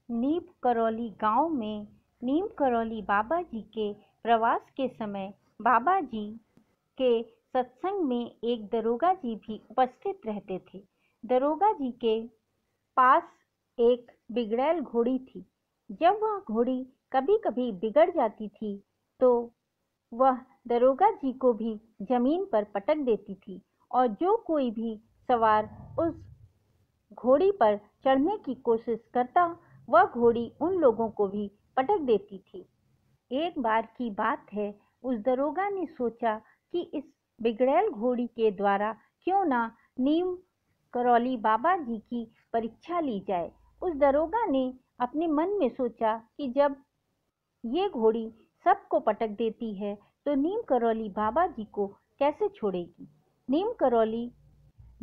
नीम करौली गांव में नीम करौली बाबा जी के प्रवास के समय बाबा जी के सत्संग में एक दरोगा जी भी उपस्थित रहते थे। दरोगा जी के पास एक बिगड़ैल घोड़ी थी। जब वह घोड़ी कभी कभी बिगड़ जाती थी तो वह दरोगा जी को भी जमीन पर पटक देती थी और जो कोई भी सवार उस घोड़ी पर चढ़ने की कोशिश करता वह घोड़ी उन लोगों को भी पटक देती थी। एक बार की बात है, उस दरोगा ने सोचा कि इस बिगड़ैल घोड़ी के द्वारा क्यों ना नीम करौली बाबा जी की परीक्षा ली जाए। उस दरोगा ने अपने मन में सोचा कि जब ये घोड़ी सबको पटक देती है तो नीम करौली बाबा जी को कैसे छोड़ेगी। नीम करौली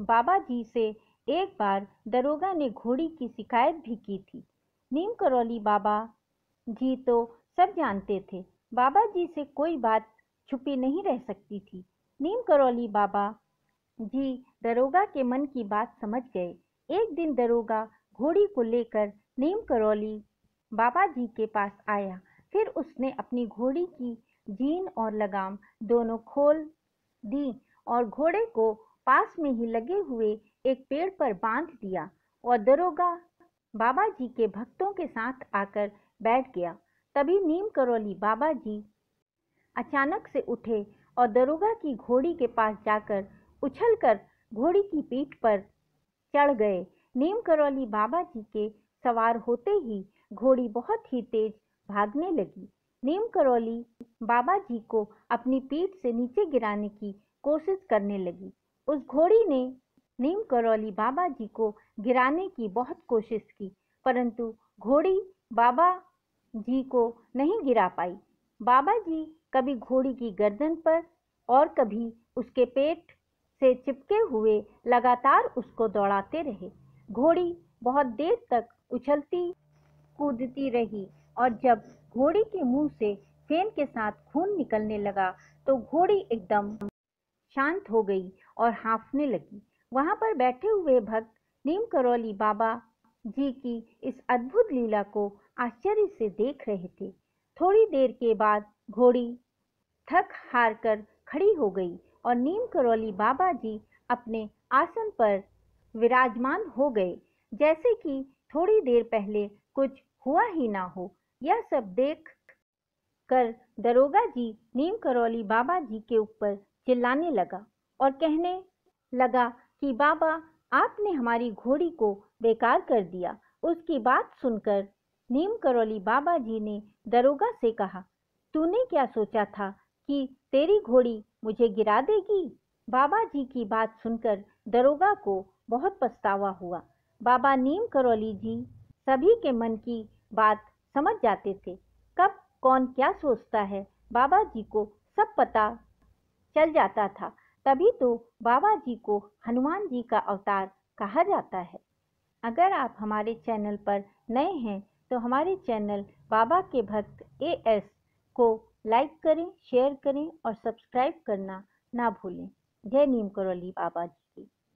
बाबा जी से एक बार दरोगा ने घोड़ी की शिकायत भी की थी। नीम करौली बाबा जी तो सब जानते थे, बाबा जी से कोई बात छुपी नहीं रह सकती थी। नीम करौली बाबा जी दरोगा के मन की बात समझ गए। एक दिन दरोगा घोड़ी को लेकर नीम करौली बाबा जी के पास आया। फिर उसने अपनी घोड़ी की जीन और लगाम दोनों खोल दी और घोड़े को पास में ही लगे हुए एक पेड़ पर बांध दिया और दरोगा बाबा जी के भक्तों के साथ आकर बैठ गया। तभी नीम करौली बाबा जी अचानक से उठे और दरोगा की घोड़ी के पास जाकर उछलकर घोड़ी की पीठ पर चढ़ गए। नीम करौली बाबा जी के सवार होते ही घोड़ी बहुत ही तेज भागने लगी। नीम करौली बाबा जी को अपनी पीठ से नीचे गिराने की कोशिश करने लगी। उस घोड़ी ने नीम करौली बाबा जी को गिराने की बहुत कोशिश की, परंतु घोड़ी बाबा जी को नहीं गिरा पाई। बाबा जी कभी घोड़ी की गर्दन पर और कभी उसके पेट से चिपके हुए लगातार उसको दौड़ाते रहे। घोड़ी बहुत देर तक उछलती कूदती रही और जब घोड़ी के मुंह से फेन के साथ खून निकलने लगा तो घोड़ी एकदम शांत हो गई और हाँफने लगी। वहां पर बैठे हुए भक्त नीम करौली बाबा जी की इस अद्भुत लीला को आश्चर्य से देख रहे थे। थोड़ी देर के बाद घोड़ी थक हार कर खड़ी हो गई और नीम करौली बाबा जी अपने आसन पर विराजमान हो गए, जैसे कि थोड़ी देर पहले कुछ हुआ ही ना हो। यह सब देख कर दरोगा जी नीम करौली बाबा जी के ऊपर चिल्लाने लगा और कहने लगा कि बाबा, आपने हमारी घोड़ी को बेकार कर दिया। उसकी बात सुनकर नीम करौली बाबा जी ने दरोगा से कहा, तूने क्या सोचा था कि तेरी घोड़ी मुझे गिरा देगी? बाबा जी की बात सुनकर दरोगा को बहुत पछतावा हुआ। बाबा नीम करौली जी सभी के मन की बात समझ जाते थे। कब कौन क्या सोचता है बाबा जी को सब पता चल जाता था। तभी तो बाबा जी को हनुमान जी का अवतार कहा जाता है। अगर आप हमारे चैनल पर नए हैं तो हमारे चैनल बाबा के भक्त AS को लाइक करें, शेयर करें और सब्सक्राइब करना ना भूलें। जय नीम करौली बाबा जी।